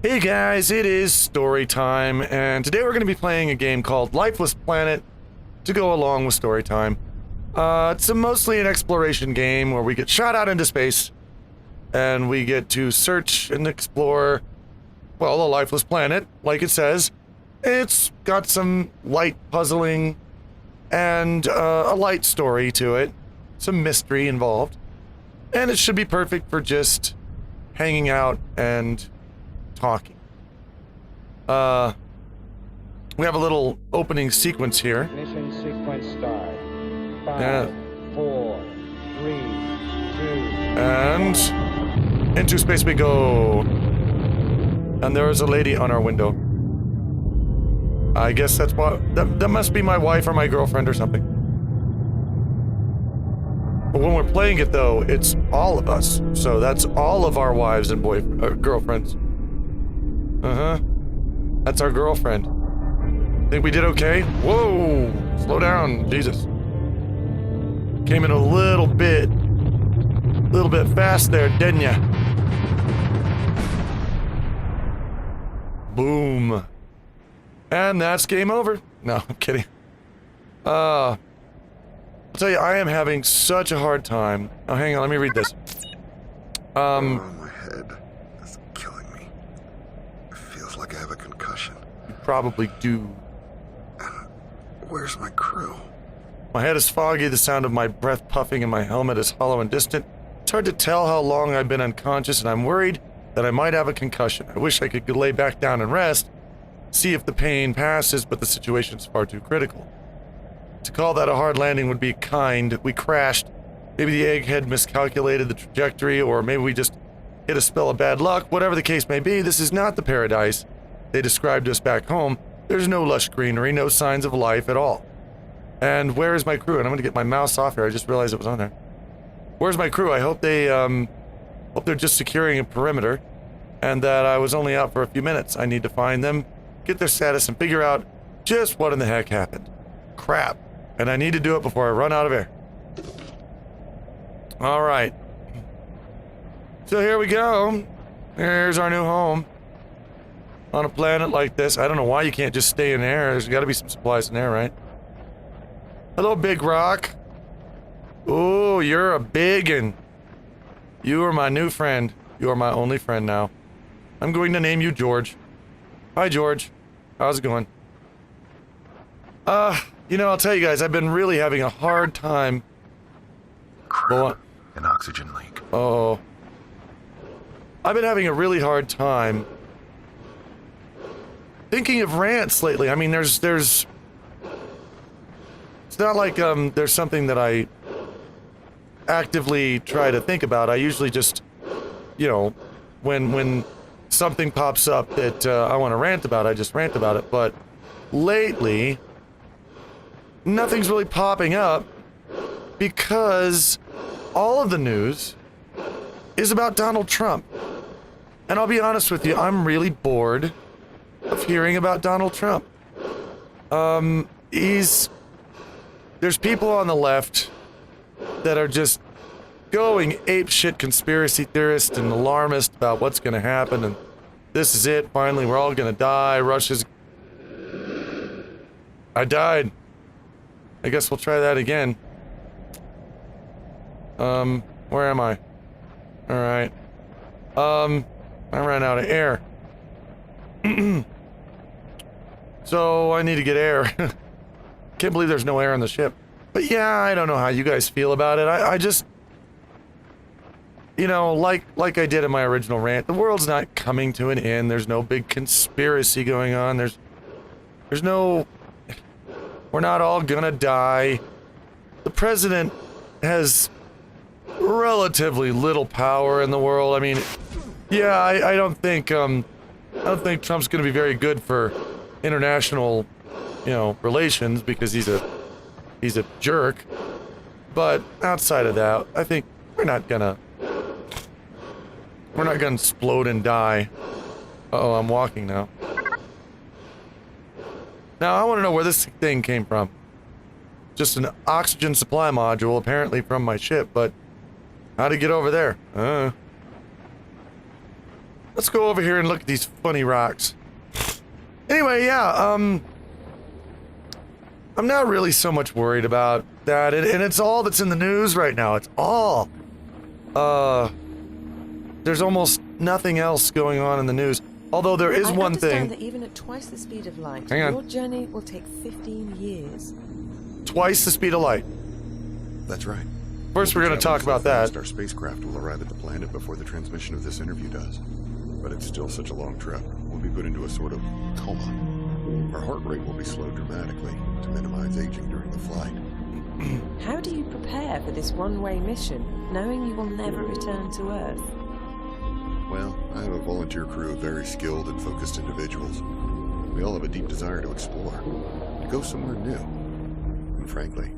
Hey guys, it is story time, and today we're going to be playing a game called Lifeless Planet to go along with story time. It's mostly an exploration game where we get shot out into space, and we get to search and explore, well, a lifeless planet, like it says. It's got some light puzzling and a light story to it, some mystery involved, and it should be perfect for just hanging out and talking. We have a little opening sequence here. Mission sequence start. 5, Yeah. 4, 3, 2. And into space we go. And there is a lady on our window. I guess that's what that must be my wife or my girlfriend or something. But when we're playing it though, it's all of us. So that's all of our wives and girlfriends. That's our girlfriend. Think we did okay? Whoa! Slow down, Jesus. Came in a little bit fast there, didn't ya? Boom. And that's game over. No, I'm kidding. I'll tell you, I am having such a hard time. Oh, hang on, let me read this. My head is killing me. It feels like I have a concussion. You probably do. Where's my crew? My head is foggy, the sound of my breath puffing, and my helmet is hollow and distant. It's hard to tell how long I've been unconscious, and I'm worried that I might have a concussion. I wish I could lay back down and rest, see if the pain passes, but the situation's far too critical. To call that a hard landing would be kind. We crashed. Maybe the egghead miscalculated the trajectory, or maybe we just hit a spell of bad luck. Whatever the case may be, this is not the paradise they described to us back home. There's no lush greenery, no signs of life at all. And where is my crew? And I'm gonna get my mouse off here. I just realized it was on there. Where's my crew? I hope they're just securing a perimeter, and that I was only out for a few minutes. I need to find them, get their status, and figure out just what in the heck happened. Crap. And I need to do it before I run out of air. All right. So here we go. Here's our new home. On a planet like this. I don't know why you can't just stay in air. There's got to be some supplies in there, right? Hello, Big Rock. Oh, you're a biggin'. You are my new friend. You are my only friend now. I'm going to name you George. Hi, George. How's it going? You know, I'll tell you guys, I've been really having a hard time. Crap. An oxygen leak. Oh. I've been having a really hard time thinking of rants lately. I mean, there's it's not like there's something that I actively try to think about. I usually just, you know, when something pops up that I want to rant about, I just rant about it. But lately, nothing's really popping up because all of the news is about Donald Trump. And I'll be honest with you, I'm really bored of hearing about Donald Trump. There's people on the left that are just going apeshit conspiracy theorists and alarmist about what's going to happen, and this is it, finally we're all going to die, Russia's... I died. I guess we'll try that again. Where am I? Alright. I ran out of air. So I need to get air. Can't believe there's no air on the ship. But yeah, I don't know how you guys feel about it. I just... You know, like I did in my original rant, the world's not coming to an end. There's no big conspiracy going on. There's no... We're not all gonna die. The president has relatively little power in the world. I mean, yeah, I don't think Trump's gonna be very good for international, you know, relations because he's a jerk. But outside of that, I think we're not gonna explode and die. Uh-oh, I'm walking now. Now, I want to know where this thing came from. Just an oxygen supply module, apparently from my ship, but how to get over there? let's go over here and look at these funny rocks. Anyway, yeah, I'm not really so much worried about that, and it's all that's in the news right now. It's all. There's almost nothing else going on in the news. Although there is one thing. I understand that even at twice the speed of light, Hang on. your journey will take 15 years. Twice the speed of light. That's right. First, we're going to talk about that. Our spacecraft will arrive at the planet before the transmission of this interview does. But it's still such a long trip. We'll be put into a sort of coma. Our heart rate will be slowed dramatically to minimize aging during the flight. How do you prepare for this one-way mission, knowing you will never return to Earth? Well, I have a volunteer crew of very skilled and focused individuals. We all have a deep desire to explore, to go somewhere new. And frankly,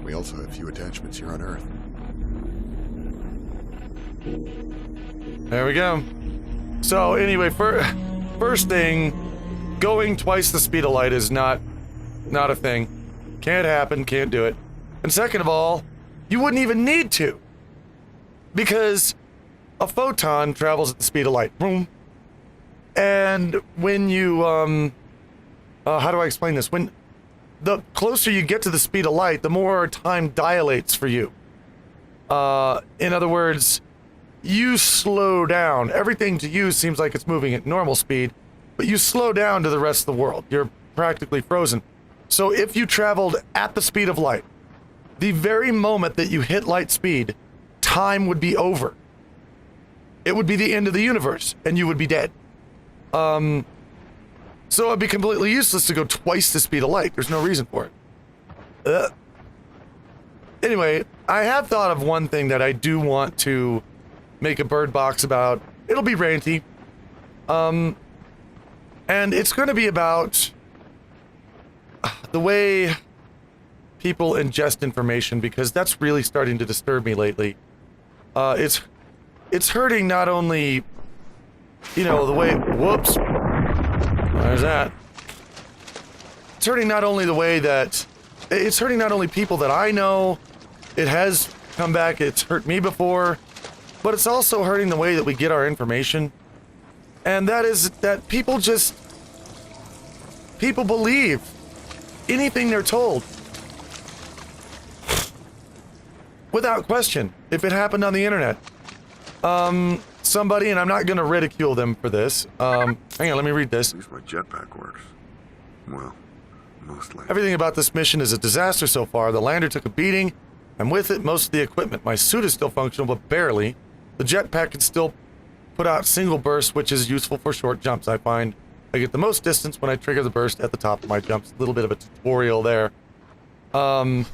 we also have few attachments here on Earth. There we go. So anyway, first thing, going twice the speed of light is not a thing. Can't happen, can't do it. And second of all, you wouldn't even need to. Because a photon travels at the speed of light. Boom. And when you, how do I explain this? When the closer you get to the speed of light, the more time dilates for you. In other words, you slow down. Everything to you seems like it's moving at normal speed, but you slow down to the rest of the world. You're practically frozen. So if you traveled at the speed of light, the very moment that you hit light speed, time would be over. It would be the end of the universe, and you would be dead. So it'd be completely useless to go twice the speed of light. There's no reason for it. Anyway, I have thought of one thing that I do want to make a bird box about. It'll be ranty. And it's going to be about the way people ingest information, because that's really starting to disturb me lately. It's hurting not only, you know, the way... Whoops. There's that. It's hurting not only the way that... It's hurting not only people that I know. It has come back. It's hurt me before. But it's also hurting the way that we get our information. And that is that people just... People believe anything they're told. Without question. If it happened on the internet. Somebody, and I'm not going to ridicule them for this. Hang on, let me read this. At least my jetpack works. Well, mostly. Everything about this mission is a disaster so far. The lander took a beating, and with it, most of the equipment. My suit is still functional, but barely. The jetpack can still put out single bursts, which is useful for short jumps. I find I get the most distance when I trigger the burst at the top of my jumps. A little bit of a tutorial there. But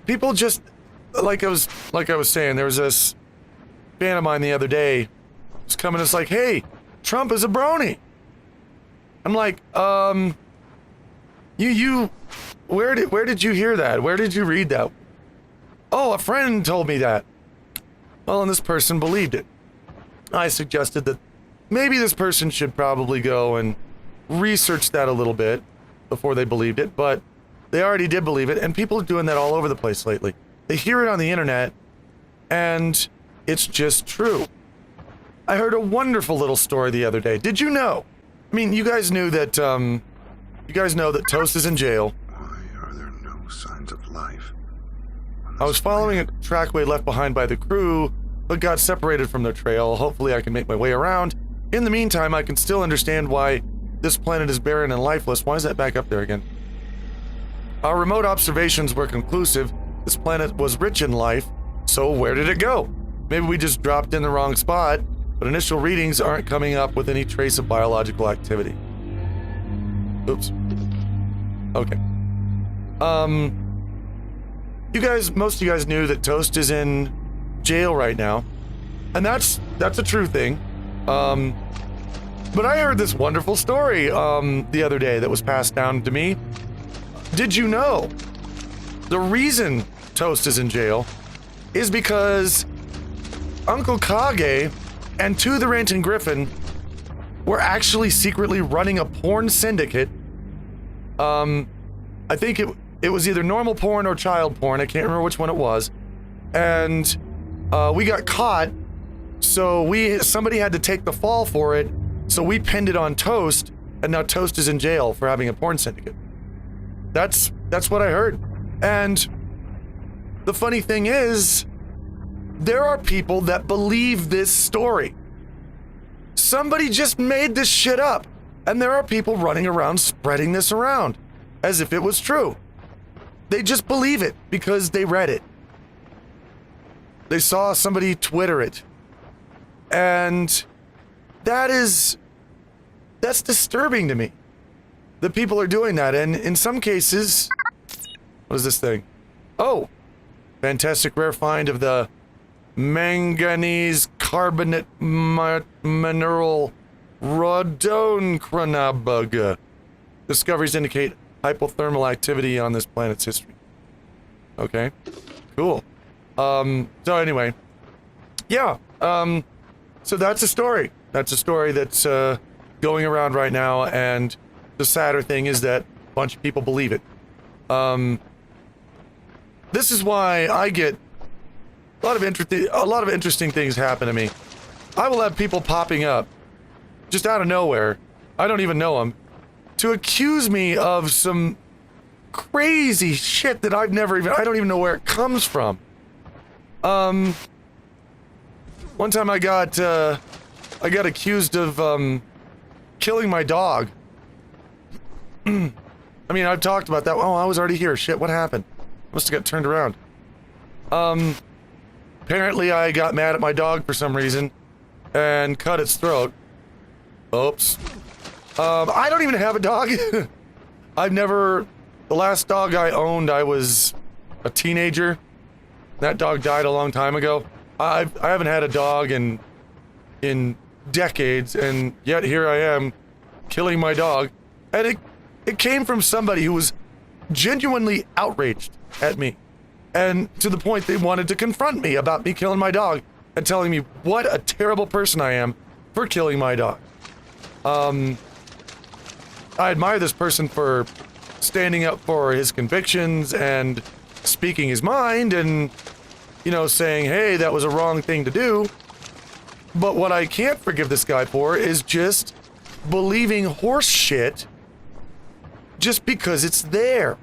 people just... Like I was saying, there was this fan of mine the other day. Was coming, it's like, hey, Trump is a brony. I'm like, where did you hear that? Where did you read that? Oh, a friend told me that. Well, and this person believed it. I suggested that maybe this person should probably go and research that a little bit before they believed it, but they already did believe it, and people are doing that all over the place lately. They hear it on the internet, and it's just true. I heard a wonderful little story the other day. Did you know? I mean, you guys knew that, you guys know that Toast is in jail. Why are there no signs of life? I was following a trackway left behind by the crew, but got separated from their trail. Hopefully I can make my way around. In the meantime, I can still understand why this planet is barren and lifeless. Why is that back up there again? Our remote observations were conclusive. This planet was rich in life, so where did it go? Maybe we just dropped in the wrong spot, but initial readings aren't coming up with any trace of biological activity. Oops. Okay. Most of you guys knew that Toast is in jail right now, and that's a true thing. But I heard this wonderful story, the other day that was passed down to me. Did you know the reason Toast is in jail is because Uncle Kage and To the Ranting Gryphon were actually secretly running a porn syndicate. I think it was either normal porn or child porn. I can't remember which one it was. And We got caught, so somebody had to take the fall for it, so we pinned it on Toast, and now Toast is in jail for having a porn syndicate. That's what I heard. And the funny thing is, there are people that believe this story. Somebody just made this shit up, and there are people running around spreading this around as if it was true. They just believe it because they read it. They saw somebody Twitter it. And that's disturbing to me. That people are doing that, and in some cases... What is this thing? Oh! Fantastic rare find of the manganese carbonate mineral Rodonchronabug. Discoveries indicate hypothermal activity on this planet's history. Okay. Cool. So anyway. Yeah. So that's a story. That's a story that's going around right now, and the sadder thing is that a bunch of people believe it. This is why I get a lot of interesting things happen to me. I will have people popping up just out of nowhere. I don't even know them, to accuse me of some crazy shit that I don't even know where it comes from. One time I got accused of killing my dog. I mean, I've talked about that. Oh, I was already here. Shit, what happened? Must have got turned around. Apparently I got mad at my dog for some reason and cut its throat. Oops. I don't even have a dog. The last dog I owned, I was a teenager. That dog died a long time ago. I haven't had a dog in decades, and yet here I am killing my dog. And it came from somebody who was genuinely outraged at me, and to the point they wanted to confront me about me killing my dog and telling me what a terrible person I am for killing my dog. I admire this person for standing up for his convictions and speaking his mind and, you know, saying, hey, that was a wrong thing to do. But what I can't forgive this guy for is just believing horse shit just because it's there.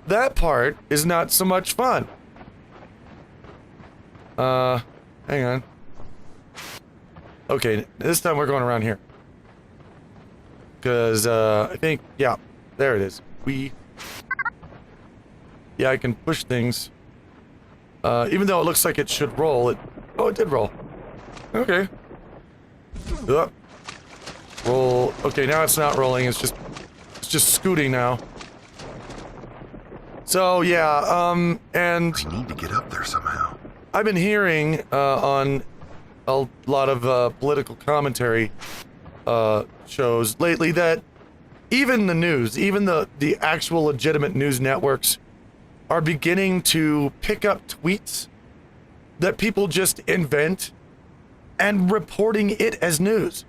That part is not so much fun. Hang on. Okay, this time we're going around here. Because, I think, yeah, there it is. Yeah, I can push things. Even though it looks like it should roll, oh, it did roll. Okay. Roll. Okay, now it's not rolling, it's just scooting now. So, yeah, and... I need to get up there somehow. I've been hearing, on a lot of, political commentary, shows lately that even the news, even the actual legitimate news networks are beginning to pick up tweets that people just invent and reporting it as news.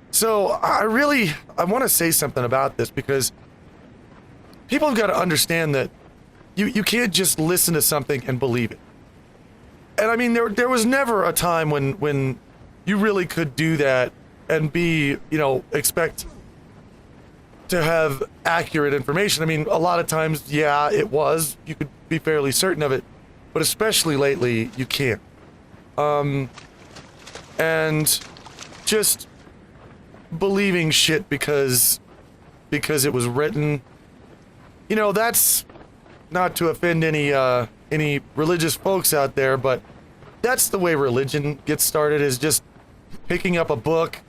So I want to say something about this, because people have got to understand that you can't just listen to something and believe it. And I mean, there was never a time when you really could do that and be, you know, expect to have accurate information. I mean, a lot of times, yeah, it was. You could be fairly certain of it, but especially lately, you can't. And just believing shit because it was written, you know, that's not to offend any religious folks out there, but that's the way religion gets started, is just picking up a book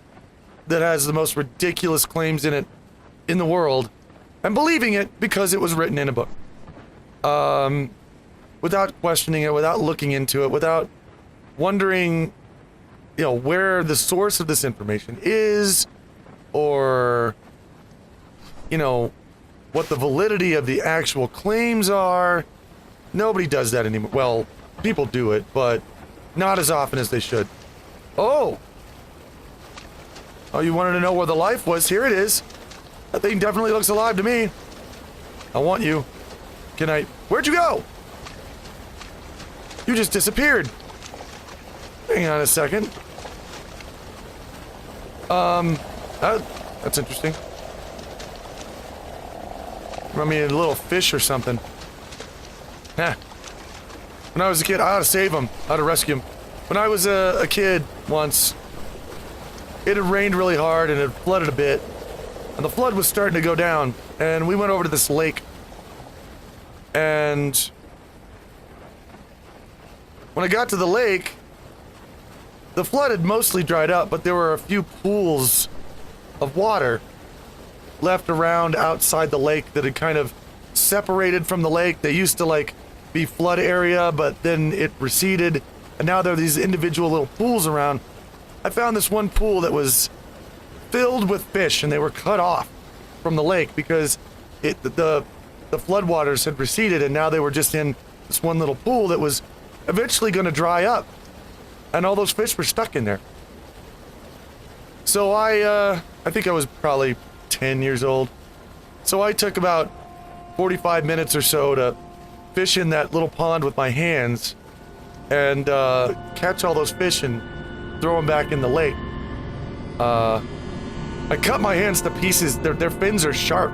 that has the most ridiculous claims in it in the world and believing it because it was written in a book. Without questioning it, without looking into it, without wondering, you know, where the source of this information is, or, you know, what the validity of the actual claims are. Nobody does that anymore. Well, people do it, but not as often as they should. Oh, you wanted to know where the life was? Here it is. That thing definitely looks alive to me. I want you. Where'd you go? You just disappeared. Hang on a second. That's interesting. Remind me of a little fish or something. Heh. When I was a kid, I ought to save him. I ought to rescue him. When I was a kid once, it had rained really hard and it flooded a bit. And the flood was starting to go down. And we went over to this lake. And when I got to the lake, the flood had mostly dried up, but there were a few pools of water left around outside the lake that had kind of separated from the lake. They used to like be flood area, but then it receded, and now there are these individual little pools around. I found this one pool that was filled with fish, and they were cut off from the lake because the floodwaters had receded, and now they were just in this one little pool that was eventually going to dry up, and all those fish were stuck in there. So I think I was probably 10 years old. So I took about 45 minutes or so to fish in that little pond with my hands and catch all those fish and throw them back in the lake. I cut my hands to pieces. Their fins are sharp.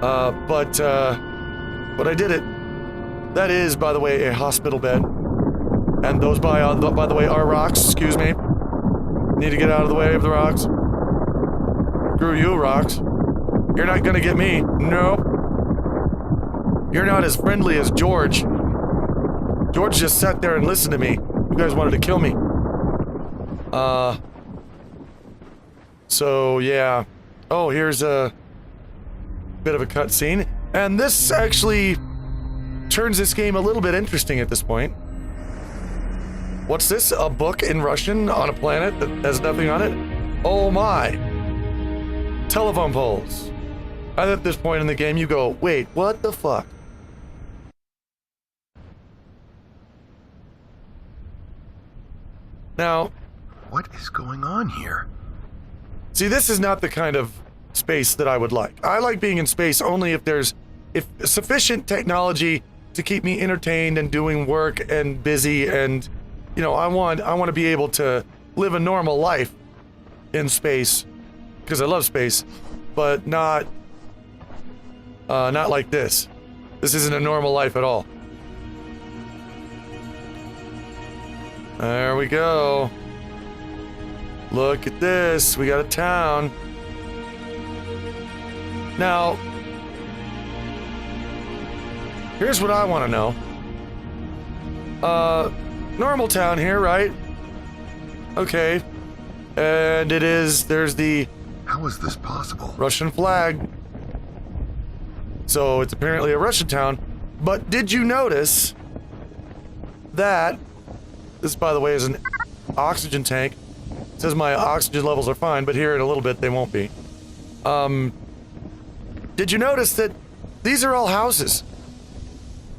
But I did it. That is, by the way, a hospital bed. And those, by the way, are rocks. Excuse me. Need to get out of the way of the rocks. Screw you, rocks. You're not gonna get me. Nope. You're not as friendly as George. George just sat there and listened to me. You guys wanted to kill me. So, yeah. Oh, here's a bit of a cutscene. And this actually turns this game a little bit interesting at this point. What's this? A book in Russian on a planet that has nothing on it? Oh my. Telephone poles. And at this point in the game, you go, wait, what the fuck? Now, What is going on here? see, this is not the kind of space that I would like. I like being in space only if there's sufficient technology to keep me entertained and doing work and busy, and you know, I want to be able to live a normal life in space because I love space, but not like this. This isn't a normal life at all. There we go. Look at this. We got a town. Now, here's what I want to know. Normal town here, right? Okay. And there's the How is this possible? Russian flag. So it's apparently a Russian town. But did you notice that this, by the way, is an oxygen tank? It says my oxygen levels are fine, but here in a little bit they won't be. Did you notice that these are all houses?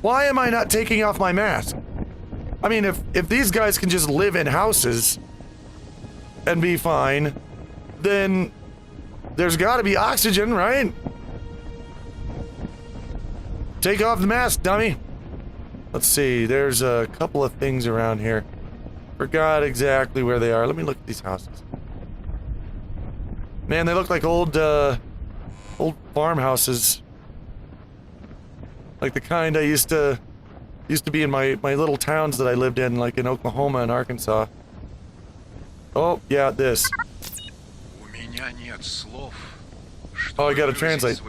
Why am I not taking off my mask? I mean, if these guys can just live in houses and be fine, then there's gotta be oxygen, right? Take off the mask, dummy. Let's see, there's a couple of things around here. Forgot exactly where they are. Let me look at these houses. Man, they look like old farmhouses. Like the kind I used to be in my little towns that I lived in, like in Oklahoma and Arkansas. Oh, yeah, this. Oh, I gotta translate.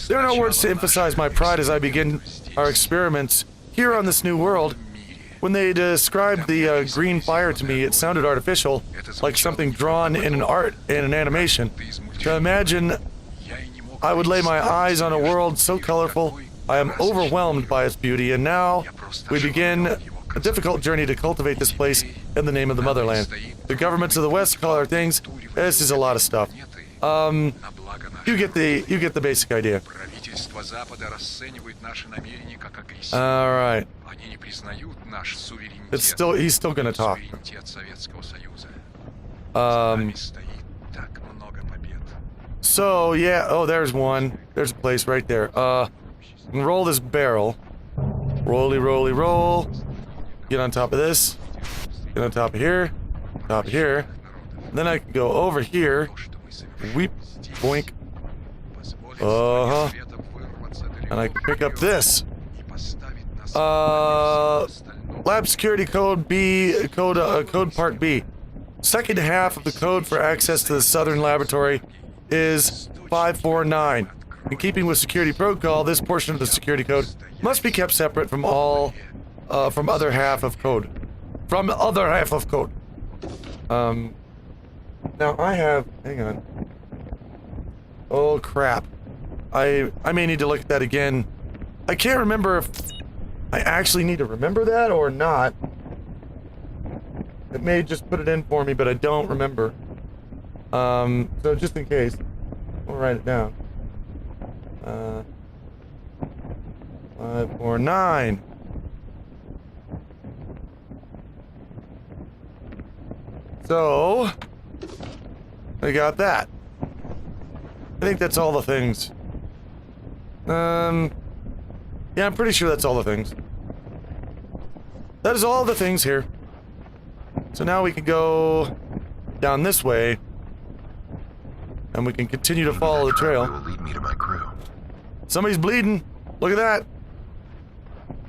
There are no words to emphasize my pride as I begin our experiments here on this new world. When they described the green fire to me, it sounded artificial, like something drawn in an animation. To imagine I would lay my eyes on a world so colorful, I am overwhelmed by its beauty, and now we begin a difficult journey to cultivate this place in the name of the motherland. The governments of the West call our things. This is a lot of stuff. You get the basic idea. All right. He's still gonna talk. So yeah, oh, there's one. There's a place right there. Roll this barrel. Rolly, rolly, roll. get on top of this, get on top of here, top of here. Then I can go over here, weep, boink. And I can pick up this. Lab security code B, code part B. Second half of the code for access to the southern laboratory is 549. In keeping with security protocol, this portion of the security code must be kept separate from all, from other half of code. From the other half of code. Now I have, hang on. Oh crap. I may need to look at that again. I can't remember if I actually need to remember that or not. It may just put it in for me, but I don't remember. So just in case, I'll write it down. 549. So, I got that. I think that's all the things. Yeah, I'm pretty sure that's all the things. That is all the things here. So now we can go down this way, and we can continue to follow the trail. Will lead me to my crew. Somebody's bleeding. Look at that.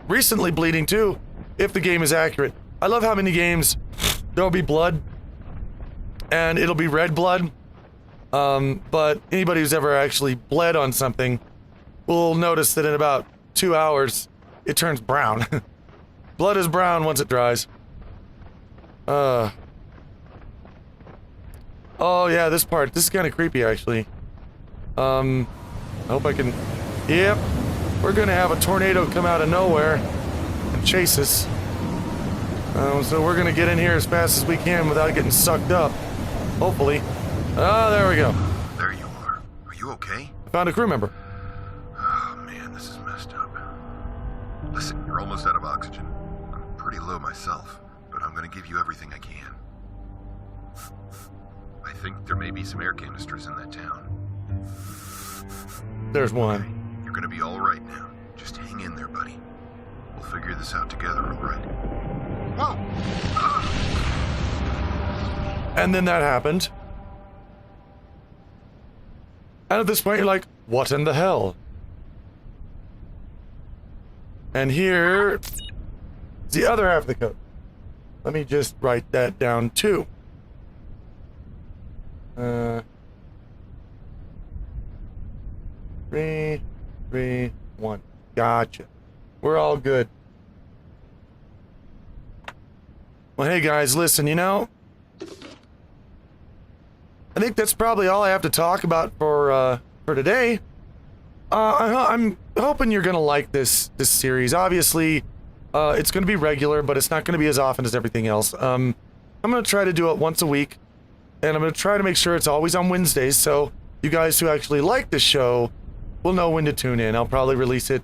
Recently bleeding too, if the game is accurate. I love how many games there'll be blood, and it'll be red blood. But anybody who's ever actually bled on something will notice that in about 2 hours, it turns brown. Blood is brown once it dries. Oh yeah, this part. This is kind of creepy, actually. I hope I can... Yep. We're gonna have a tornado come out of nowhere and chase us. So we're gonna get in here as fast as we can without getting sucked up. Hopefully. Ah, there we go. There you are. Are you okay? I found a crew member. Oh man, this is messed up. Listen, you're almost out of oxygen. I'm pretty low myself, but I'm gonna give you everything I can. I think there may be some air canisters in that town. There's one. You're gonna be all right now. Just hang in there, buddy. We'll figure this out together, all right? And then that happened. And at this point, you're like, what in the hell? And here is the other half of the code. Let me just write that down too. 3, 3, 1. Gotcha. We're all good. Well, hey guys, listen, you know, I think that's probably all I have to talk about for today. I'm hoping you're gonna like this series. Obviously, it's gonna be regular, but it's not gonna be as often as everything else. I'm gonna try to do it once a week, and I'm gonna try to make sure it's always on Wednesdays, so you guys who actually like this show will know when to tune in. I'll probably release it,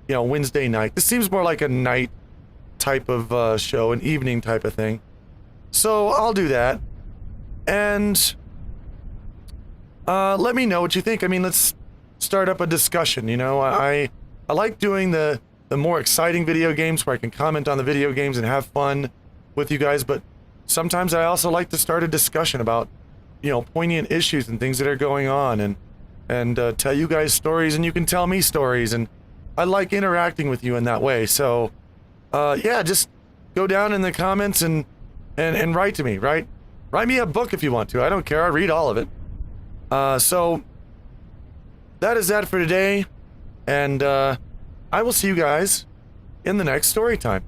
you know, Wednesday night. This seems more like a night type of show, an evening type of thing. So I'll do that, and let me know what you think. I mean, let's start up a discussion. You know, I like doing the more exciting video games where I can comment on the video games and have fun with you guys, but sometimes I also like to start a discussion about, you know, poignant issues and things that are going on, and tell you guys stories, and you can tell me stories, and I like interacting with you in that way. So yeah, just go down in the comments and write to me. Write me a book if you want to. I don't care. I read all of it. So that is that for today, and I will see you guys in the next story time.